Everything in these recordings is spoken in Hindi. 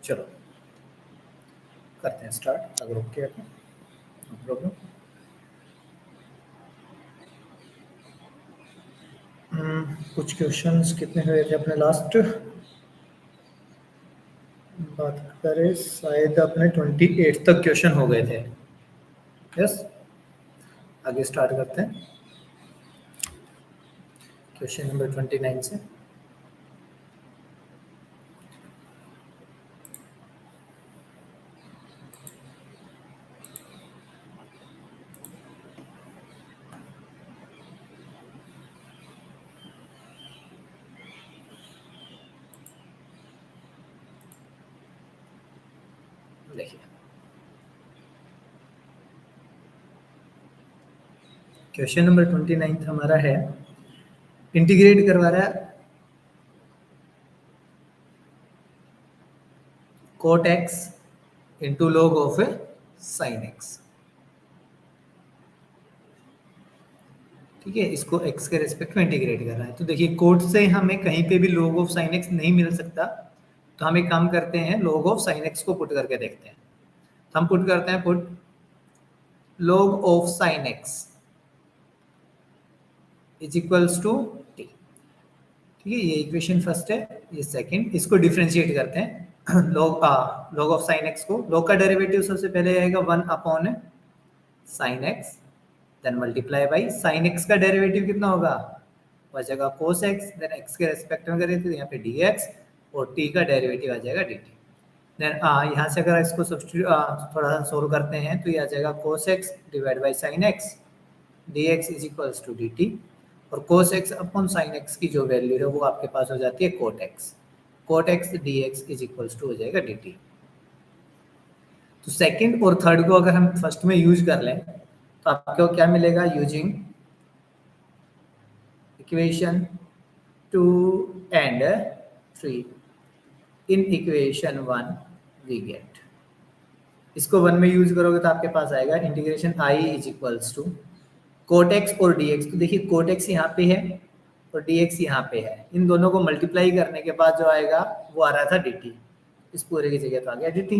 चलो करते हैं स्टार्ट, अगर ओके है तो नो प्रॉब्लम। कुछ क्वेश्चंस कितने हुए थे अपने लास्ट बात करें, शायद अपने 28 तक क्वेश्चन हो गए थे। यस, आगे स्टार्ट करते हैं क्वेश्चन नंबर 29 से। देखिए क्वेश्चन नंबर 29 हमारा है, इंटीग्रेट करवा रहा है cot x into log of sin x। ठीक है, इसको x के रेस्पेक्ट में इंटीग्रेट कर रहा है। तो देखिए कोट से हमें कहीं पे भी log of sin x नहीं मिल सकता, तो हम एक काम करते हैं, log of sin x को पुट करके देखते हैं। तो हम पुट करते हैं, put log of sin x is equals to t। ठीक है, ये इक्वेशन फर्स्ट है, ये सेकंड। इसको डिफरेंशिएट करते हैं log ऑफ sin x को, log का डेरिवेटिव सबसे पहले आएगा 1 upon sin x, then multiply by sin x का डेरिवेटिव कितना होगा, बचेगा cos x, देन x के रेस्पेक्ट में करें तो यहाँ पे dx और t का डेरिवेटिव आ जाएगा dt। देन यहाँ से अगर इसको सब्स्टिट्यूट थोड़ा सा सोल्व करते हैं तो ये आ जाएगा cos x divide by sin x dx is equals to dt, और cos x upon sin x की जो वैल्यू है वो आपके पास हो जाती है cot x dx is equals to हो जाएगा dt। तो सेकंड और थर्ड को अगर हम फर्स्ट में यूज कर लें तो आपको क्या मिलेगा, using equation 2 and 3 in equation 1 we get, इसको 1 में यूज करोगे तो आपके पास आएगा integration i is equals to cot x और dx। तो देखिए कोट एक्स यहाँ पे है और dx यहाँ पे है, इन दोनों को मल्टीप्लाई करने के बाद जो आएगा वो आ रहा था dt, इस पूरे की जगह तो आ गया dt।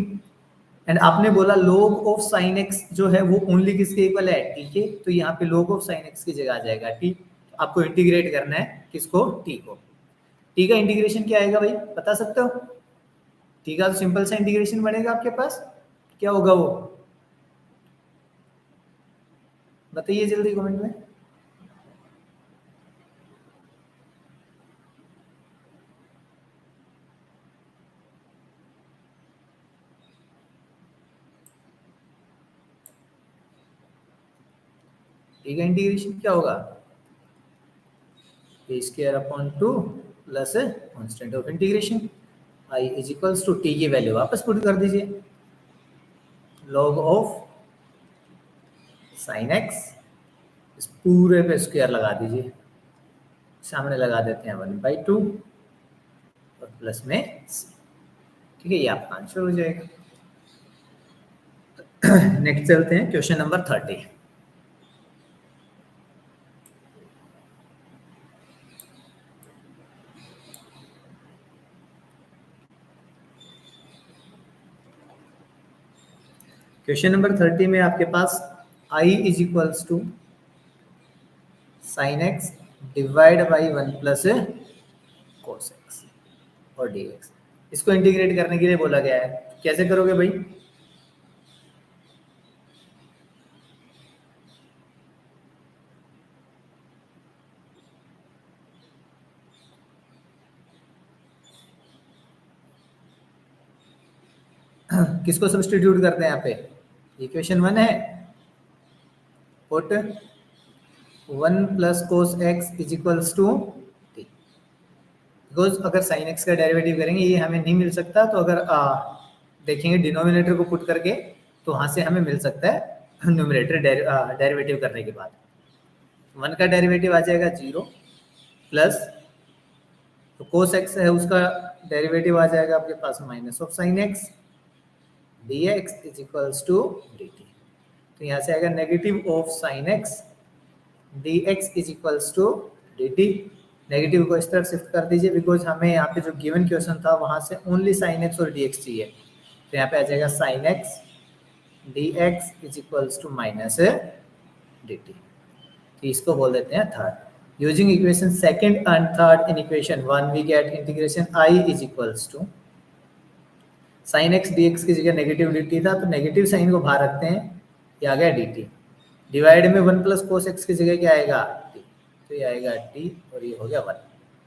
एंड आपने बोला log ऑफ sin x जो है वो ओनली किसके इक्वल है, t के, तो यहाँ पे log ऑफ sin x की जगह आ जाएगा t। आपको इंटीग्रेट करना है किसको, t को। t का इंटीग्रेशन क्या आएगा भाई, बता सकते हो? t का तो सिंपल सा इंटीग्रेशन बनेगा आपके पास, क्या होगा वो बताइए जल्दी कमेंट में। टी का इंटीग्रेशन क्या होगा, a square upon 2 plus constant of integration i is equals to t की वैल्यू वापस पुट कर दीजिए, log ऑफ sin x, इस पूरे पे स्क्वायर लगा दीजिए, सामने लगा देते हैं 1/2 और प्लस में c। ठीक है, ये आपका आंसर हो जाएगा। नेक्स्ट चलते हैं क्वेश्चन नंबर 30। क्वेश्चन नंबर 30 में आपके पास i is equals to sin x divide by 1 plus cos x और dx, इसको इंटीग्रेट करने के लिए बोला गया है। कैसे करोगे भाई, किसको सब्स्टिट्यूट करते हैं यहाँ पे, इक्वेशन 1 है, put 1 plus cos x is equals to t। Because अगर sin x का डेरिवेटिव करेंगे ये हमें नहीं मिल सकता, तो अगर देखेंगे डिनोमिनेटर को पुट करके तो वहां से हमें मिल सकता है न्यूमरेटर डेरिवेटिव करने के बाद। 1 का डेरिवेटिव आ जाएगा 0 प्लस तो cos x है उसका डेरिवेटिव आ जाएगा आपके पास minus of sin x dx is equals to dt। तो यहाँ से आएगा negative of sin x dx is equals to dt। Negative को इस तरफ शिफ्ट कर दीजिए, बिकॉज हमें यहाँ पे जो गिवन क्वेश्चन था वहां से ओनली साइन एक्स और डी एक्स चाहिए। तो यहाँ पे आ जाएगा sine x d x is equals to minus d t. तो इसको बोल देते हैं third. Using equation second and third in equation one we get integration I is equals to sine x d x की जगह नेगेटिव डी टी था, तो नेगेटिव साइन को बाहर रखते हैं, ये आ गया डी टी। डिवाइड में वन प्लस कोस एक्स की जगह क्या आएगा टी, तो ये आएगा टी और ये हो गया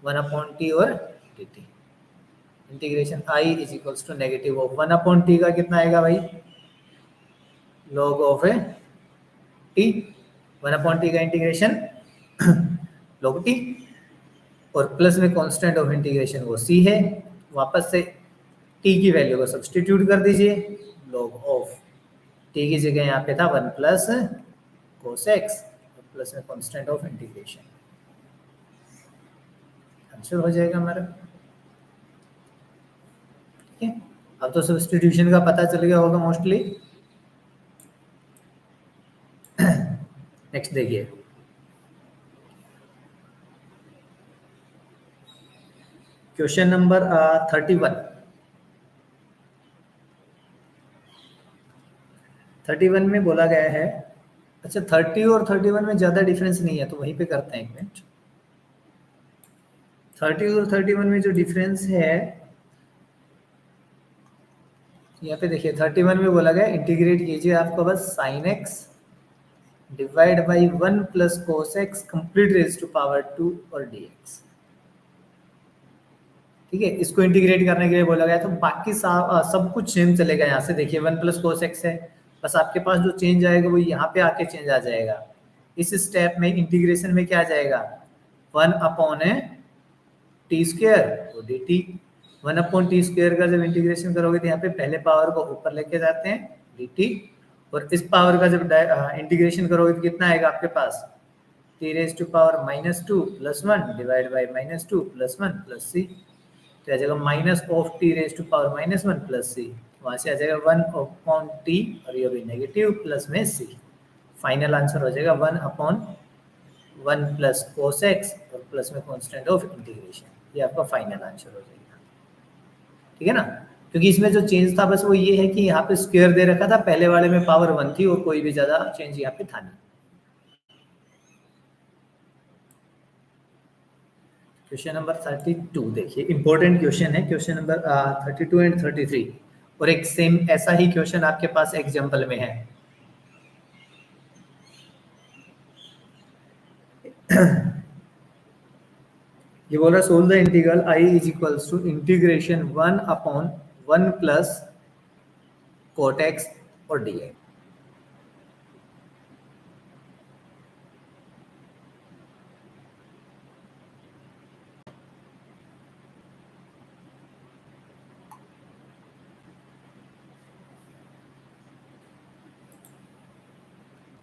वन अपॉन टी और d t. Integration I is equals to negative of one upon t का कितना आएगा भाई, log of t. One upon t का इंटीग्रेशन लॉग टी, और प्लस में कांस्टेंट ऑफ इंटीग्रेशन वो सी है। वापस से टी की वैल्यू को सब्स्टिट्यूट कर दीजिए, लॉग ऑफ टी की जगह यहाँ पे था one plus cos x plus में कांस्टेंट ऑफ इंटीग्रेशन, आंसर हो जाएगा हमारा। ठीक है, अब तो सब्स्टिट्यूशन का पता चल गया होगा मोस्टली। नेक्स्ट देखिए, क्वेश्चन नंबर 31। 31 में बोला गया है, अच्छा 30 और 31 में ज्यादा डिफरेंस नहीं है, तो वहीं पे करते हैं एक मिनट। 30 और 31 में जो डिफरेंस है यहाँ पे देखिए, 31 में बोला गया इंटीग्रेट कीजिए आपको बस sine x divide by one plus cos x complete raise to power 2 और डी एक्स। ठीक है, इसको इंटीग्रेट करने के लिए बोला गया, तो बाकी सब कुछ सेम चलेगा। यहाँ से देखिए वन प्लस कोस एक्स है, बस आपके पास जो चेंज आएगा वो यहाँ पे आके चेंज आ जाएगा। इस स्टेप में इंटीग्रेशन में क्या आ जाएगा, one upon T square D T. One upon T square का जब इंटीग्रेशन करोगे तो यहाँ पे पहले पावर को ऊपर लेके जाते हैं डी टी, और इस पावर का जब इंटीग्रेशन करोगे तो कितना आएगा आपके पास, t raise to power -2 + 1 divide by -2 + 1 + c। तो आ जाएगा minus of t raise to power -1 + c, वहां से आ जाएगा 1 अपॉन टी और ये भी नेगेटिव प्लस में c। फाइनल आंसर हो जाएगा 1 अपॉन 1 प्लस कोस एक्स और प्लस में कांस्टेंट ऑफ इंटीग्रेशन। ये आपका फाइनल आंसर हो जाएगा। ठीक है ना, क्योंकि इसमें जो चेंज था बस वो ये है कि यहाँ पे स्क्वायर दे रखा था, पहले वाले में पावर 1 थी और कोई भी ज्यादा चेंज यहाँ पे था नहीं। क्वेश्चन नंबर 32 देखिए, इंपॉर्टेंट क्वेश्चन है, क्वेश्चन नंबर 32 एंड 33, और एक सेम ऐसा ही क्वेश्चन आपके पास एग्जाम्पल में है। ये बोल रहा solve the integral I is equals to integration 1 upon 1 plus cot x और डी एक्स।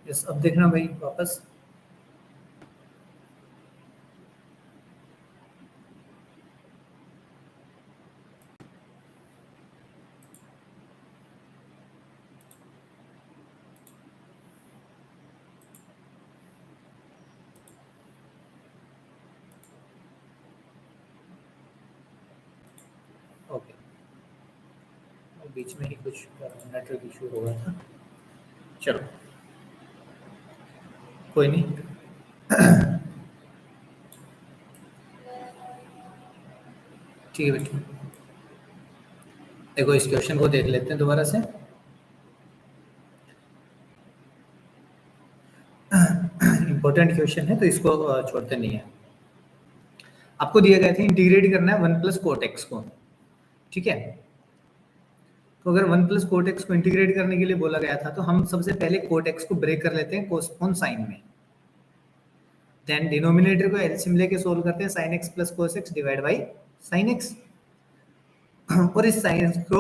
यस, अब देखना भाई वापस, ओके, बीच में ही कुछ नेटवर्क इशू हो गया था, चलो कोई नहीं। ठीक है बेटा, देखो इस क्वेश्चन को देख लेते हैं दोबारा से। इंपॉर्टेंट क्वेश्चन है तो इसको छोड़ते नहीं है। आपको दिया गया था इंटीग्रेट करना है 1 प्लस कोट एक्स को, ठीक है। तो अगर 1 प्लस कोट एक्स को इंटीग्रेट करने के लिए बोला गया था, तो हम सबसे पहले कोट एक्स को ब्रेक कर लेते हैं कोस साइन में, देन डिनोमिनेटर को एलसीएम लेके सोल्व करते हैं sign x plus cos x divide by sine x, और इस साइन एक्स को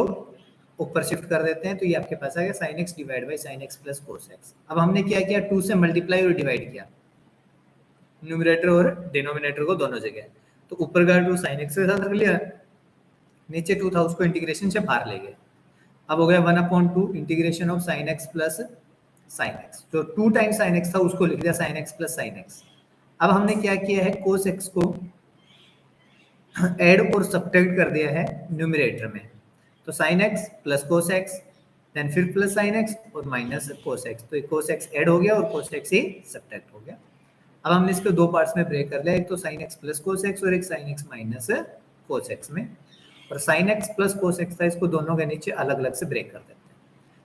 ऊपर शिफ्ट कर देते हैं, तो ये आपके पास आ गया sign x divide by sine x plus cos x. अब हमने क्या किया, 2 से मल्टीप्लाई और डिवाइड किया, न्यूमरेटर और डिनोमिनेटर को दोनों जगह। तो ऊपर का 2 साइन एक्स के साथ रख लिया, नीचे 2 था उसको इंटीग्रेशन से बाहर ले गए। अब हो गया 1/2 integration of sine x plus sine x, जो 2 टाइम्स साइन एक्स था उसको लिख दिया sine x plus sine x. अब हमने क्या किया है, कोस एक्स को ऐड और सब्ट्रैक्ट कर दिया है न्यूमरेटर में, तो sine x plus cos x, then फिर प्लस साइन एक्स और माइनस कोस एक्स, तो कोस एक्स ऐड हो गया और कोस एक्स ही सब्ट्रैक्ट हो गया। अब हमने इसको दो पार्ट्स में ब्रेक कर लिया, एक तो sine x plus cos x और एक sine x minus cos x में, और sign x plus cos x था, इसको दोनों के नीचे अलग अलग से ब्रेक कर देते हैं।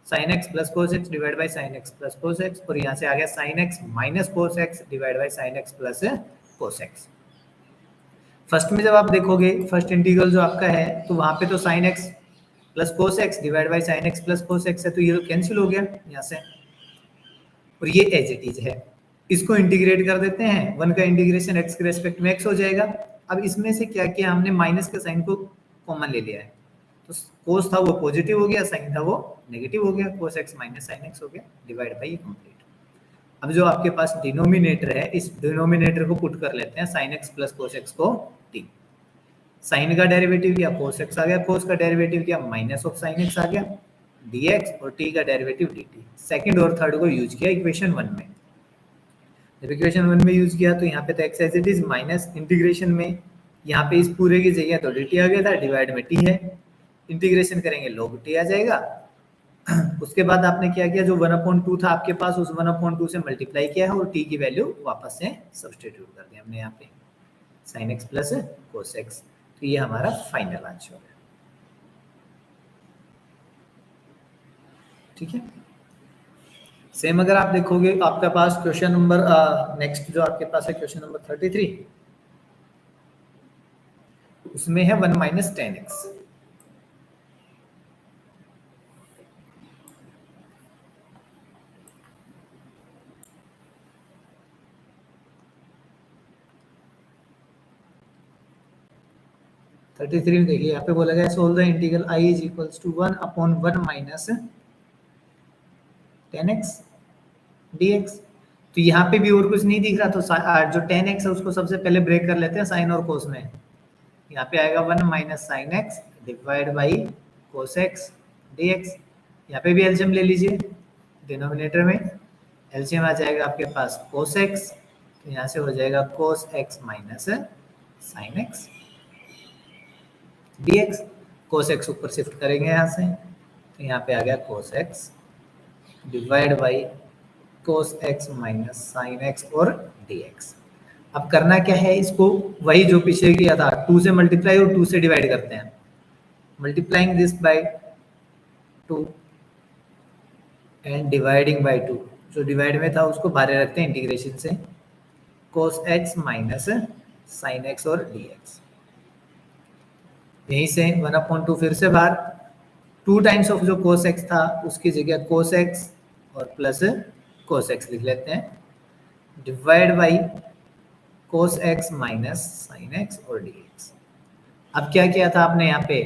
Sign x plus cos x divide by sine x plus cos x, और यहाँ से आ गया sine x minus cos x divide by sine x plus cos x. First में जब आप देखोगे फर्स्ट इंटीग्रल जो आपका है, तो वहां पे तो sine x plus cos x divide by sine x plus cos x है, तो ये तो कैंसिल हो गया यहाँ से, और ये एज इट इज है। इसको इंटीग्रेट कर देते हैं, वन का इंटीग्रेशन एक्स के रेस्पेक्ट में एक्स हो जाएगा। अब इसमें से क्या किया हमने, माइनस के साइन को कॉमन ले लिया है, तो कोस था वो पॉजिटिव हो गया, साइन था वो नेगेटिव हो गया, cos x minus sine x हो गया, डिवाइड बाई कंप्लीट। अब जो आपके पास डिनोमिनेटर है, इस डिनोमिनेटर को पुट कर लेते हैं, sign x plus cos x को टी, साइन का डेरिवेटिव किया कोस एक्स आ गया, कोस का डेरिवेटिव किया माइनस ऑफ साइन एक्स आ गया dx, और t का डेरिवेटिव dt। सेकंड और थर्ड को यूज किया इक्वेशन 1 में। जब इक्वेशन 1 में यूज किया तो यहाँ पे तो x as it is, minus integration में यहाँ पे इस पूरे की जगह तो dt आ गया था, डिवाइड में t है, इंटीग्रेशन करेंगे log t आ जाएगा। उसके बाद आपने क्या किया, जो 1/2 था आपके पास, उस 1/2 से मल्टीप्लाई किया है और t की वैल्यू वापस से सब्स्टिट्यूट कर दिया हमने यहाँ पे, sin x plus cos x, तो ये हमारा फाइनल आंसर है। ठीक है, सेम अगर आप देखोगे आपके पास क्वेश्चन नंबर नेक्स्ट जो आपके पास है क्वेश्चन नंबर 33, उसमें है 1 माइनस 10x। देखिए यहाँ पे बोला गया solve the integral I is equals to 1/1 minus 10x dx। तो यहाँ पे भी और कुछ नहीं दिख रहा, तो जो 10x है उसको सबसे पहले ब्रेक कर लेते हैं साइन और कोस में। यहाँ पे आएगा 1 minus sign x divide by cos x dx। यहाँ पे भी एलसीएम ले लीजिए, डिनोमिनेटर में एलसीएम आ जाएगा आपके पास कोस एक्स, तो यहाँ से हो जाएगा cos x minus sine x dx। Cos x ऊपर शिफ्ट करेंगे यहाँ से, तो यहाँ पे आ गया cos x divide by cos x minus sign x और dx। अब करना क्या है, इसको वही जो पीछे किया था, 2 से मल्टीप्लाई और 2 से डिवाइड करते हैं। Multiplying this by 2 and dividing by 2, जो डिवाइड में था उसको बाहर रखते हैं इंटीग्रेशन से, cos x minus sign x और dx। यहीं से 1/2 फिर से बाहर, 2 टाइम्स ऑफ जो कोस एक्स था उसकी जगह कोस एक्स और प्लस कोस एक्स लिख लेते हैं, divide by cos x minus sign x और dx। अब क्या किया था आपने, यहाँ पे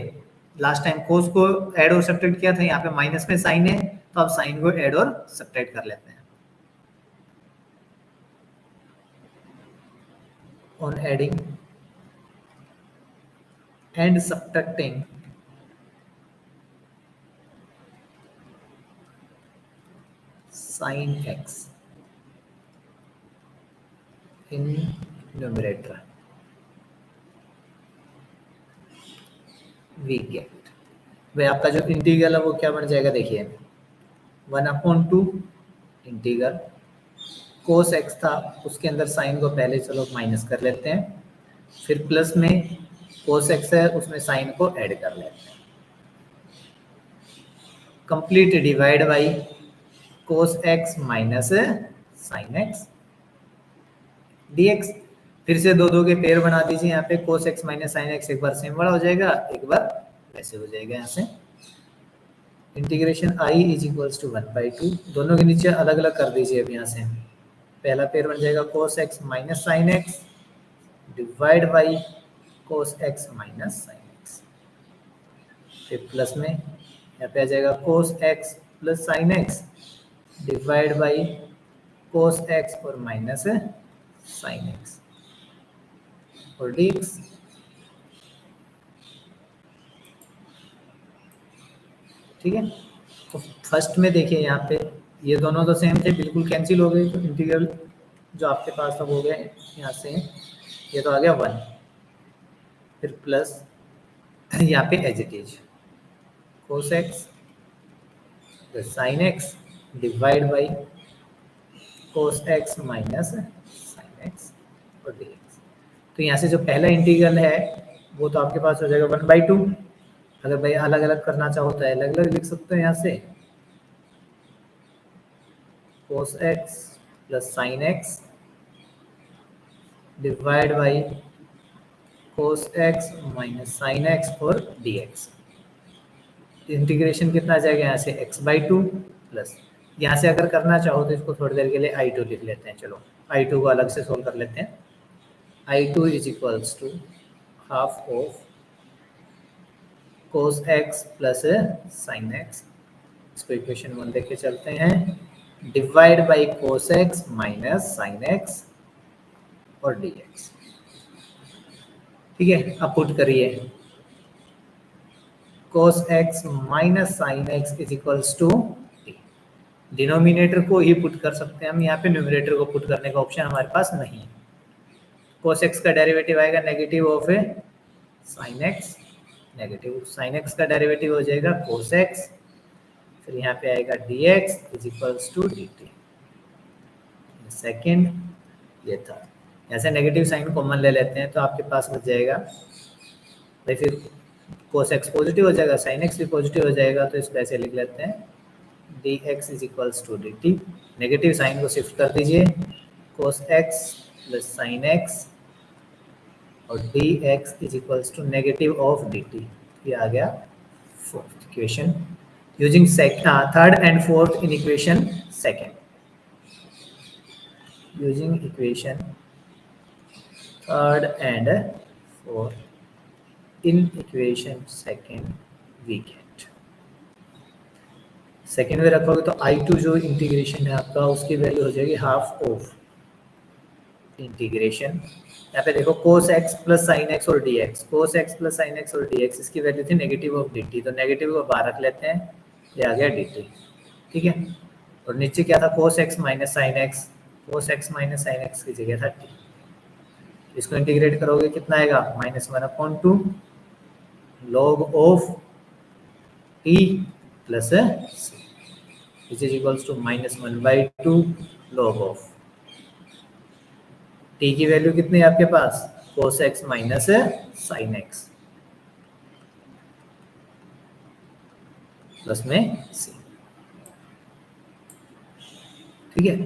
लास्ट टाइम कोस को ऐड और सब्ट्रैक्ट किया था, यहाँ पे माइनस में साइन है, तो आप साइन को ऐड और सब्ट्रैक्ट कर लेते हैं। On adding and subtracting sin x in numerator we get, भाई आपका जो इंटीग्रल है वो क्या बन जाएगा, देखिए 1/2 इंटीग्रल कोस एक्स था, उसके अंदर साइन को पहले चलो माइनस कर लेते हैं, फिर प्लस में कोस एक्स है उसमें साइन को ऐड कर लेते हैं, complete divide by cos x minus sine x dx। फिर से दो दो के पेयर बना दीजिए, यहाँ पे cos x minus sine x एक बार सेम वाला हो जाएगा, एक बार वैसे हो जाएगा। यहाँ से integration I is equals to 1/2, दोनों के नीचे अलग अलग कर दीजिए। अब यहाँ से पहला पेयर बन जाएगा cos x minus sign x divide by cos x minus sine x, फिर प्लस में यहाँ पे आ जाएगा cos x plus sine x divide by cos x और माइनस साइन एक्स और dx। ठीक है, तो फर्स्ट में देखिए यहाँ पे ये दोनों तो सेम थे, बिल्कुल कैंसिल हो गए, तो इंटीग्रल जो आपके पास था वो हो गया यहाँ से, ये तो आ गया 1, फिर प्लस यहाँ पे as it is cos x plus sin x divide by cos x minus sin x और dx। तो यहाँ से जो पहला इंटीग्रल है वो तो आपके पास हो जाएगा 1/2। अगर भाई अलग अलग करना चाहो तो अलग अलग लिख सकते हो यहाँ से cos x plus sin x divide by cos x minus sin x और dx। इंटीग्रेशन कितना आ जाएगा यहाँ से x/2 प्लस यहाँ से अगर करना चाहो तो इसको थोड़ी देर के लिए I2 लिख लेते हैं। चलो I2 को अलग से सोल्व कर लेते हैं। I2 is equals to half of cos x plus sin x, इसको इक्वेशन 1 लेके चलते हैं, divide by cos x minus sin x और dx। ठीक है, अब पुट करिए cos x minus sin x is equals to t। Denominator को ही पुट कर सकते हैं हम, यहाँ पे न्यूमरेटर को पुट करने का ऑप्शन हमारे पास नहीं है। cos x का डेरिवेटिव आएगा negative of sin x, negative sin x का डेरिवेटिव हो जाएगा cos x, फिर यहाँ पे आएगा dx is equals to dt। Second ये था, ऐसे नेगेटिव साइन कॉमन ले लेते हैं तो आपके पास बच जाएगा भाई, फिर cos x पॉजिटिव हो जाएगा, sin x भी पॉजिटिव हो जाएगा, तो इसको ऐसे लिख लेते हैं dx is equals to dt। Negative sine को शिफ्ट कर दीजिए, cos x plus sin x और dx is equals to negative of dt। ये आ गया fourth equation using third and fourth in equation second. Using equation third and fourth in equation second we get, second में रखोगे तो I2 जो इंटीग्रेशन है आपका उसकी वैल्यू हो जाएगी हाफ ऑफ इंटीग्रेशन, यहाँ पे देखो cos x plus sin x और dx, cos x plus sin x और dx, इसकी वैल्यू थी नेगेटिव ऑफ dt, तो नेगेटिव को बाहर रख लेते हैं, ये आ गया dt। ठीक है, और नीचे क्या था cos x minus sin x, cos x minus sin x की जगह था t। इसको इंटीग्रेट करोगे कितना आएगा -1/2 log of t plus c is equals to -1/2 log of t की वैल्यू कितनी है आपके पास cos x minus sin x plus में c। ठीक है,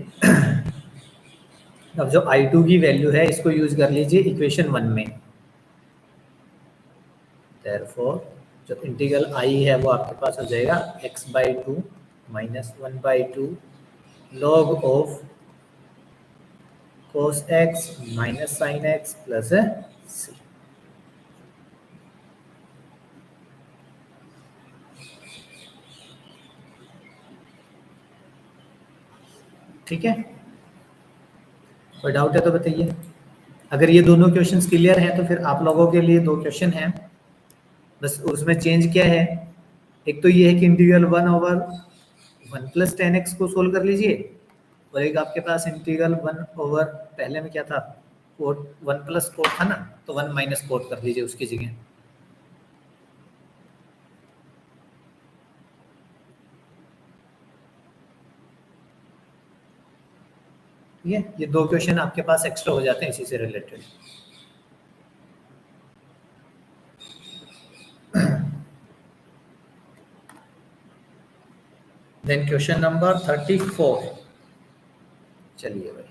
अब जो I2 की वैल्यू है इसको यूज कर लीजिए इक्वेशन 1 में। Therefore, जो इंटीग्रल I है वो आपके पास हो जाएगा x/2 minus 1/2 log of cos x minus sin x plus c। ठीक है, कोई डाउट है तो बताइए। अगर ये दोनों क्वेश्चंस क्लियर हैं तो फिर आप लोगों के लिए 2 क्वेश्चन हैं, बस उसमें चेंज क्या है, एक तो ये है कि इंटीग्रल 1/1 प्लस 10x को सोल्व कर लीजिए, और एक आपके पास इंटीग्रल 1/, पहले में क्या था कोट 1 प्लस कोट था ना, तो 1 माइनस कोट कर लीजिए उसकी जगह। ठीक है, ये 2 क्वेश्चन आपके पास एक्स्ट्रा हो जाते हैं इसी से रिलेटेड। देन क्वेश्चन नंबर 34, चलिए भाई।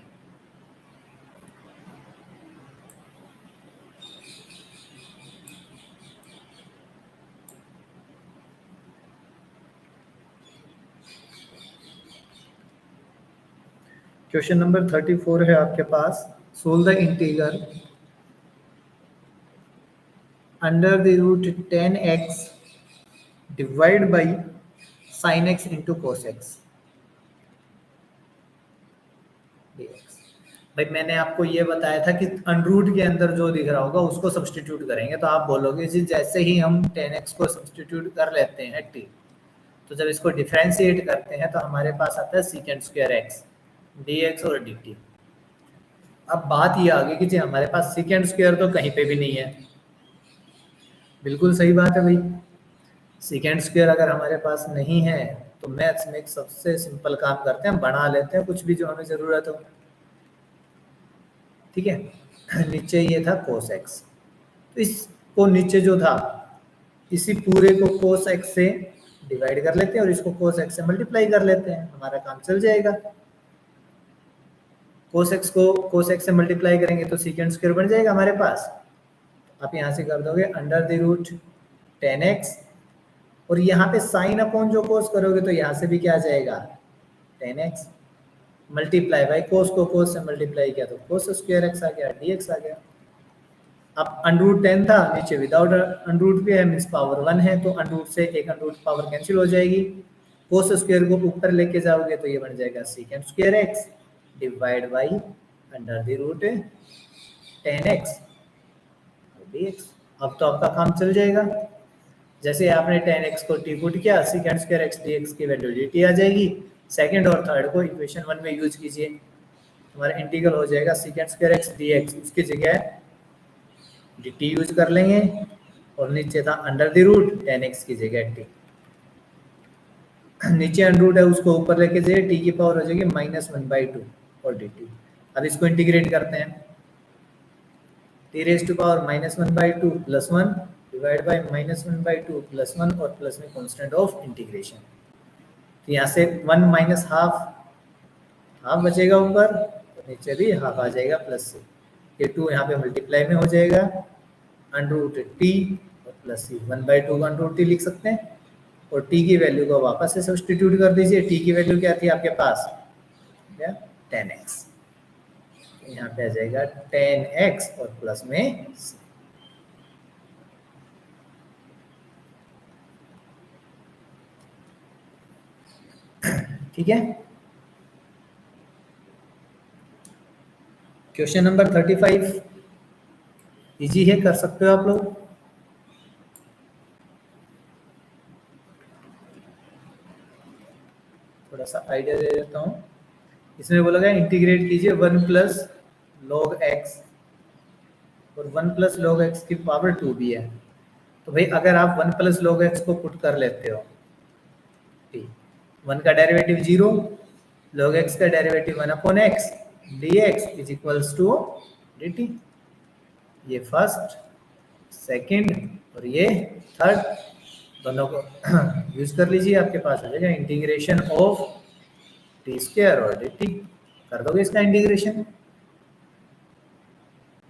क्वेश्चन नंबर 34 है आपके पास, solve the integral under the root 10x divide by sin x into cos x dx। भाई मैंने आपको ये बताया था कि अंडररूट के अंदर जो दिख रहा होगा उसको सब्स्टिट्यूट करेंगे, तो आप बोलोगे जी जैसे ही हम 10x को सब्स्टिट्यूट कर लेते हैं t, तो जब इसको डिफरेंशिएट करते हैं तो हमारे पास आता है सेकेंड स्क्वायर x dx और dt। अब बात ये आ गई कि जी हमारे पास सेकेंड स्क्वायर तो कहीं पे भी नहीं है, बिल्कुल सही बात है भाई। सेकेंड स्क्वायर अगर हमारे पास नहीं है तो मैथ्स में एक सबसे सिंपल काम करते हैं, बना लेते हैं कुछ भी जो हमें जरूरत हो। ठीक है, नीचे ये था cos x, तो इसको नीचे जो था इसी पूरे को cos x से डिवाइड कर लेते हैं और इसको cos x से मल्टीप्लाई कर लेते हैं, हमारा काम चल जाएगा। cos x को cos x से मल्टीप्लाई करेंगे तो सेकेंड स्क्वायर बन जाएगा हमारे पास। आप यहाँ से कर दोगे अंडर द रूट 10x, और यहाँ पे साइन अपॉन जो कोस करोगे तो यहाँ से भी क्या आ जाएगा 10x मल्टीप्लाई बाई कोस को कोस से मल्टीप्लाई किया तो कोस स्क्वायर एक्स आ गया, dx आ गया। अब अंडरूट 10 था, नीचे विदाउट अंडरूट भी है, मीन्स पावर 1 है, तो अंडरूट से एक अंडरूट पावर कैंसिल हो जाएगी। कोस स्क्वायर को ऊपर लेके जाओगे तो ये बन जाएगा second square x divide by under the root 10x dx। अब तो आपका काम चल जाएगा। जैसे आपने 10x को t पुट किया, सेकेंड स्क्वायर एक्स dx की वैल्यू dt आ जाएगी। सेकंड और थर्ड को इक्वेशन 1 में यूज कीजिए, हमारा इंटीग्रल हो जाएगा सेकेंड स्क्वायर एक्स dx, उसकी जगह dt यूज कर लेंगे, और नीचे था अंडर द रूट 10x की जगह t, नीचे अंडर रूट है उसको ऊपर लेके जाइए, t की पावर हो जाएगी -1/2 और dt। अब इसको इंटीग्रेट करते हैं, t raise to power -1/2 plus 1 divide by -1/2 plus 1 और प्लस में कांस्टेंट ऑफ इंटीग्रेशन। तो यहाँ से 1 माइनस हाफ बचेगा ऊपर, तो नीचे भी हाफ आ जाएगा प्लस से। ये 2 यहाँ पे मल्टीप्लाई में हो जाएगा, अंडर रूट टी और प्लस सी, 1/2 अंडर रूट टी लिख सकते हैं, और टी की वैल्यू को वापस से सब्स्टिट्यूट कर दीजिए। टी की वैल्यू क्या थी आपके पास, 10x, यहाँ पे आ जाएगा 10x और प्लस में c। ठीक है, क्वेश्चन नंबर 35 इजी है, कर सकते हो आप लोग। थोड़ा सा आइडिया दे देता हूँ। इसमें बोला गया इंटीग्रेट कीजिए 1 प्लस लॉग एक्स, और 1 प्लस लॉग एक्स की पावर 2 भी है। तो भाई अगर आप 1 प्लस लॉग एक्स को पुट कर लेते हो, 1 का डेरिवेटिव 0, log x का derivative 1 upon x, dx is equals to dt। ये फर्स्ट, सेकंड और ये थर्ड, दोनों को यूज कर लीजिए, आपके पास आ जाएगा इंटीग्रेशन ऑफ टी स्क्वायर और dt। कर दोगे इसका इंटीग्रेशन।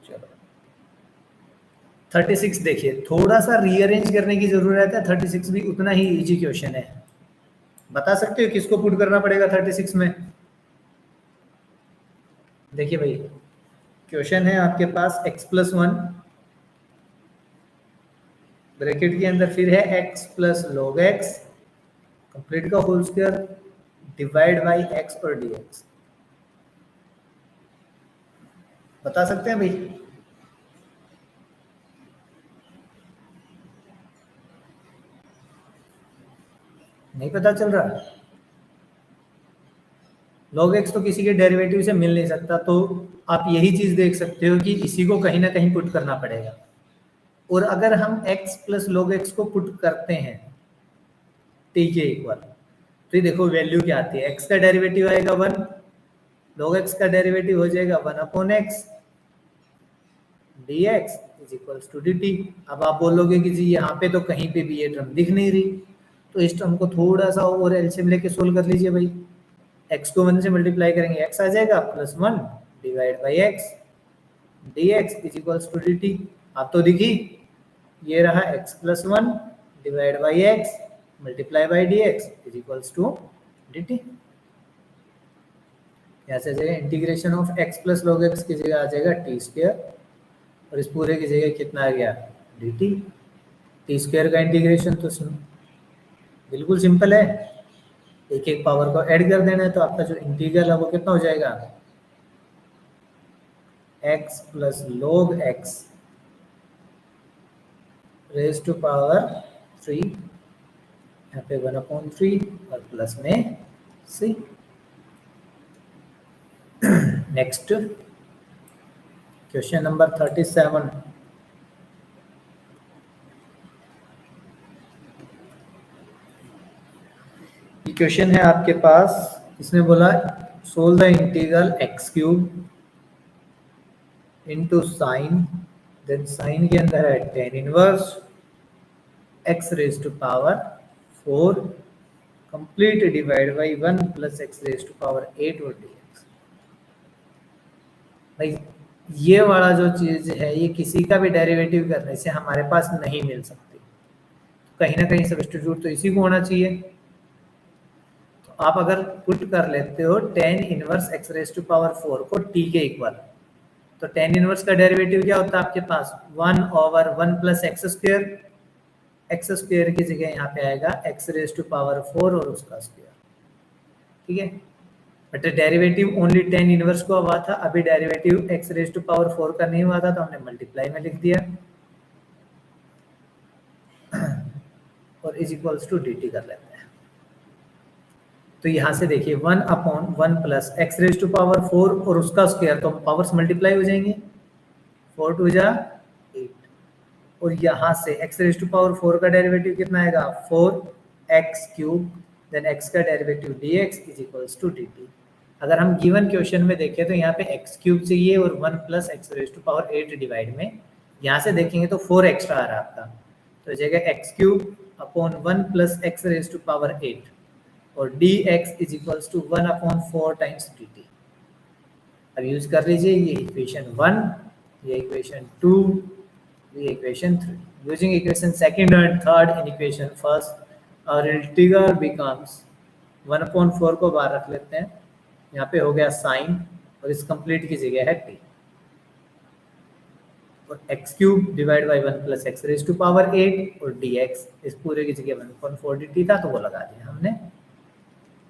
चलो 36 देखिए, थोड़ा सा रीअरेंज करने की जरूरत है, 36 भी उतना ही इजी क्वेश्चन है। बता सकते हो किसको पुट करना पड़ेगा 36 में? देखिए भाई, क्वेश्चन है आपके पास x+1 ब्रैकेट के अंदर, फिर है x plus log x complete का whole square divide by x और dx। बता सकते हैं भाई? नहीं पता चल रहा? log x तो किसी के डेरिवेटिव से मिल नहीं सकता, तो आप यही चीज देख सकते हो कि इसी को कहीं ना कहीं पुट करना पड़ेगा। और अगर हम x प्लस लॉग एक्स को पुट करते हैं t के इक्वल, तो ये देखो वैल्यू क्या आती है, x का डेरिवेटिव आएगा 1, log x का डेरिवेटिव हो जाएगा 1 upon x, dx is equals to dt। अब आप बोलोगे कि जी यहाँ पे तो कहीं पे भी ये टर्म दिख नहीं रही, तो इस टर्म को थोड़ा सा और एलसीएम लेके सोल्व कर लीजिए भाई। x को 1 से मल्टीप्लाई करेंगे, x आ जाएगा plus 1 divide by x, dx is equals to dt। अब तो दिखी, ये रहा x plus 1 divide by x multiply by dx is equals to dt। यहाँ से जाएगा integration of x plus log x की जगह आ जाएगा टी स्क्वायर, और इस पूरे की जगह कितना आ गया dt। टी स्क्वायर का इंटीग्रेशन तो बिल्कुल सिंपल है, एक एक पावर को ऐड कर देना है, तो आपका जो इंटीग्रल है वो कितना हो जाएगा, x plus log x raise to power 3, यहाँ पे 1/3 और प्लस में c। Next question number 37, question है आपके पास, इसमें बोला solve the integral x cube into sine, then sine के अंदर है tan inverse x raise to power 4 complete divide by 1 plus x raise to power 8 और dx। भाई ये वाला जो चीज है ये किसी का भी डेरिवेटिव करने से हमारे पास नहीं मिल सकती, कहीं ना कहीं सब्स्टिट्यूट तो इसी को होना चाहिए। तो आप अगर पुट कर लेते हो tan inverse x raise to power 4 को t के इक्वल, तो tan इनवर्स का डेरिवेटिव क्या होता है आपके पास 1 over 1 plus x square, x square की जगह यहाँ पे आएगा x रेज टू पावर 4 और उसका स्क्वायर, ठीक है। But derivative only tan inverse को हुआ था, अभी derivative x raise to power 4 का नहीं हुआ था तो हमने मल्टीप्लाई में लिख दिया और इज इक्वल्स टू dt कर लेते हैं। तो यहाँ से देखिए 1 upon 1 plus x raise to power 4 और उसका स्क्वायर, तो पावर्स मल्टीप्लाई हो जाएंगे, 4 टू जा 8, और यहाँ से एक्स रेज टू पावर 4 का डेरिवेटिव कितना आएगा 4x क्यूब, देन x का derivative dx is equals to dt। अगर हम गिवन क्वेश्चन में देखें तो यहाँ पे x क्यूब चाहिए और 1 plus x raise to power 8 divide में, यहाँ से देखेंगे तो 4 एक्स्ट्रा आ रहा है आपका, तो जगह x cube upon 1 plus x raise to power 8 और dx is equals to 1 upon 4 times dt। अब यूज कर लीजिए ये इक्वेशन 1, ये इक्वेशन 2, ये equation 3। Using equation second and third in equation first और इंटीग्रल बिकम्स 1 अपॉन 4 को बाहर रख लेते हैं, यहाँ पे हो गया साइन और इस कंप्लीट की जगह है t, और x cube divide by 1 plus x raise to power 8 और dx इस पूरे की जगह 1/4 dt था तो वो लगा दिया हमने।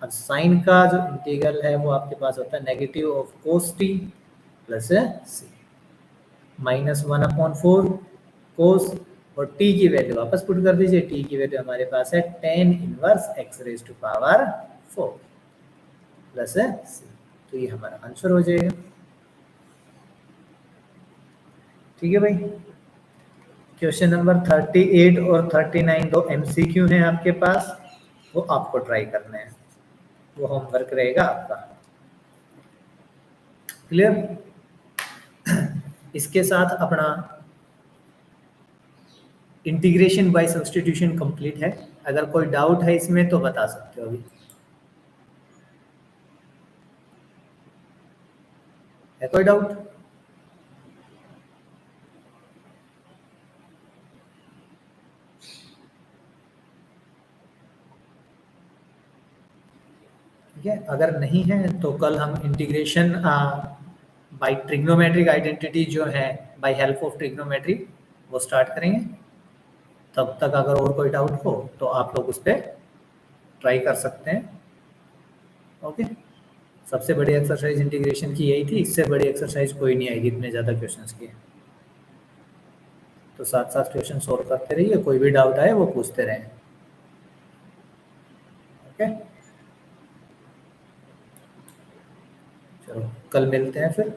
अब साइन का जो इंटीग्रल है वो आपके पास होता है negative of cos t plus c minus 1/4 कोस, और t की वैल्यू वापस पुट कर दीजिए, t की वैल्यू हमारे पास है tan inverse x raise to power 4 plus c, तो ये हमारा आंसर हो जाएगा। ठीक है भाई, क्वेश्चन नंबर 38 और 39 दो MCQ हैं आपके पास, वो आपको ट्राई करने हैं, वो होमवर्क रहेगा आपका। क्लियर? इसके साथ अपना इंटीग्रेशन बाय सब्स्टिट्यूशन कंप्लीट है। अगर कोई डाउट है इसमें तो बता सकते हो अभी। है कोई डाउट? ठीक है, अगर नहीं है तो कल हम इंटीग्रेशन बाय ट्रिग्नोमेट्रिक आइडेंटिटी जो है बाय हेल्प ऑफ ट्रिग्नोमेट्री वो स्टार्ट करेंगे। तब तक अगर और कोई डाउट हो तो आप लोग उस पर ट्राई कर सकते हैं। ओके, सबसे बड़ी एक्सरसाइज इंटीग्रेशन की यही थी, इससे बड़ी एक्सरसाइज कोई नहीं आएगी इतने ज़्यादा क्वेश्चंस की। तो साथ साथ क्वेश्चन सोल्व करते रहिए, कोई भी डाउट आए वो पूछते रहें। ओके, चलो कल मिलते हैं फिर।